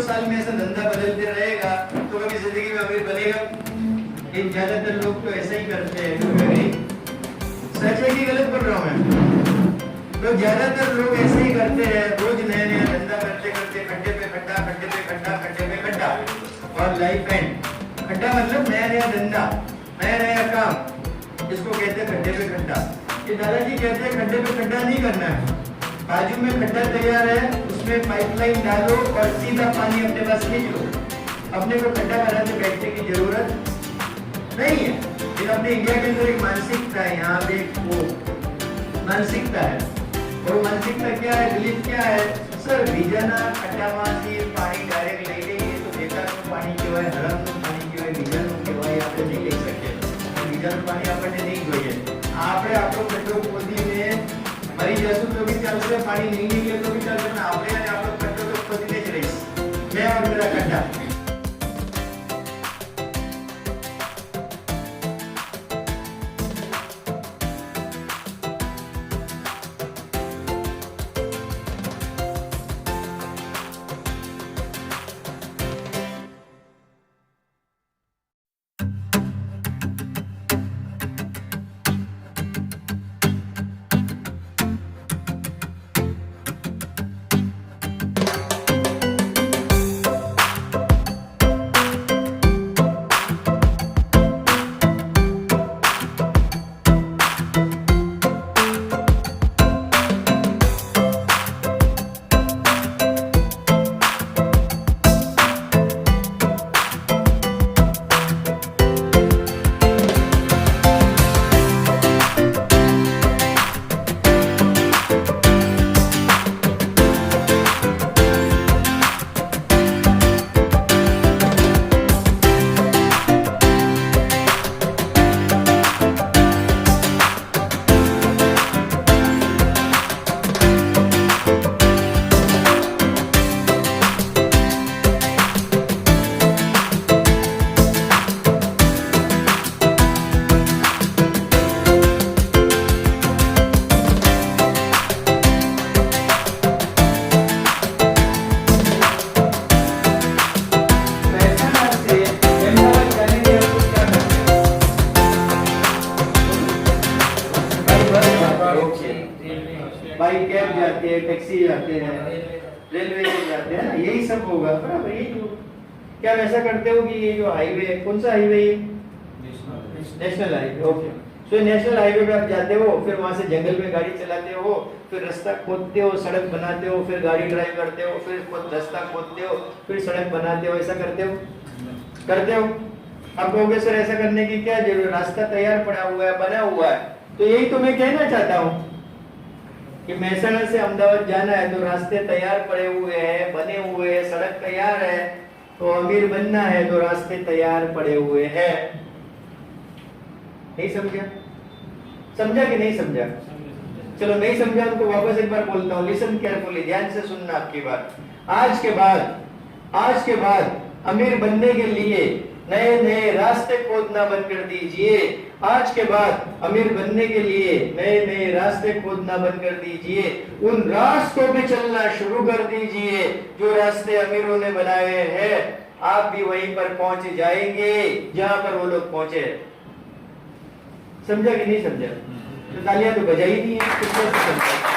साल में ऐसा धंधा बदलते रहेगा तो कभी जिंदगी में अमीर बनेगा। इन ज्यादातर लोग तो ऐसा ही करते हैं। सच है कि गलत बोल रहा हूँ मैं? तो ज्यादातर लोग ऐसे ही करते हैं, रोज नया नया धंधा करते करते खड्डे पे खड्डा, खड्डे पे खड्डा, खड्डे पे खड्डा, और लाइफ एंड। खड्डा मतलब नया नया धंधा, नया नया काम, जिसको कहते हैं खड्डे पे खड्डा। ये दादाजी कहते हैं खड्डे पे खड्डा नहीं करना है। बाजू में खड्डा तैयार है, उसमें पाइपलाइन डालो और सीधा पानी अपने पास खींच लो। अपने को खड्डा बनाने बैठने की जरूरत नहीं है। लेकिन अपने इंडिया के अंदर एक मानसिकता है, यहाँ पे वो मानसिकता है। और मानसिकता क्या है, बिलीफ क्या है, सर बीजाना खड्डाમાંથી પાણી ડાયરેક્ટ લઈ લઈએ તો બેકારનું પાણી કહેવાય, હરામનું પાણી કહેવાય, બીજાનું કહેવાય, આપણે નહીં લઈ શકીએ। બીજાનું પાણી આપણને નહીં જોઈએ। આપણે આપણો ખડ્ડો ખોદીને મરી જશું તો બી ચાલશે, પાણી નહીં નીકળે તો બી ચાલશે, પણ આપણે અને આપણો ખડ્ડો તો ખોદીને જ રહીશું। મેં और मेरा खड्डा। बाई कैब जाते हैं, टैक्सी जाते हैं, रेलवे जाते हैं, यही सब होगा बराबर। यही जो क्या वैसा करते हो कि ये जो हाईवे है, कौन सा हाईवे है? National highway. Okay, so national highway पे आप जाते हो, फिर वहां से जंगल में गाड़ी चलाते हो, फिर रास्ता खोदते हो, सड़क बनाते हो, फिर गाड़ी ड्राइव करते हो, फिर रास्ता खोदते हो, फिर सड़क बनाते हो। ऐसा करते हो? करते हो? आप कहोगे सर ऐसा करने की क्या जरूरत, रास्ता तैयार पड़ा हुआ है, बना हुआ है। तो यही तो मैं कहना चाहता हूँ कि महसाणा से अहमदाबाद जाना है तो रास्ते तैयार पड़े हुए हैं, बने हुए हैं, सड़क तैयार है। तो अमीर बनना है तो रास्ते तैयार पड़े हुए हैं। नहीं समझा? समझा कि नहीं समझा? चलो नहीं समझा तो वापस एक बार बोलता हूँ, लिसन केयरफुली, ध्यान से सुनना आपकी बात। आज के बाद अमीर बनने के लिए नए नए रास्ते खोदना बंद कर दीजिए। आज के बाद अमीर बनने के लिए नए नए रास्ते खोदना बंद कर दीजिए। उन रास्तों पे चलना शुरू कर दीजिए जो रास्ते अमीरों ने बनाए हैं। आप भी वहीं पर पहुंच जाएंगे जहां पर वो लोग पहुंचे। समझा कि नहीं समझा? तो तालियां तो बजाई दी है।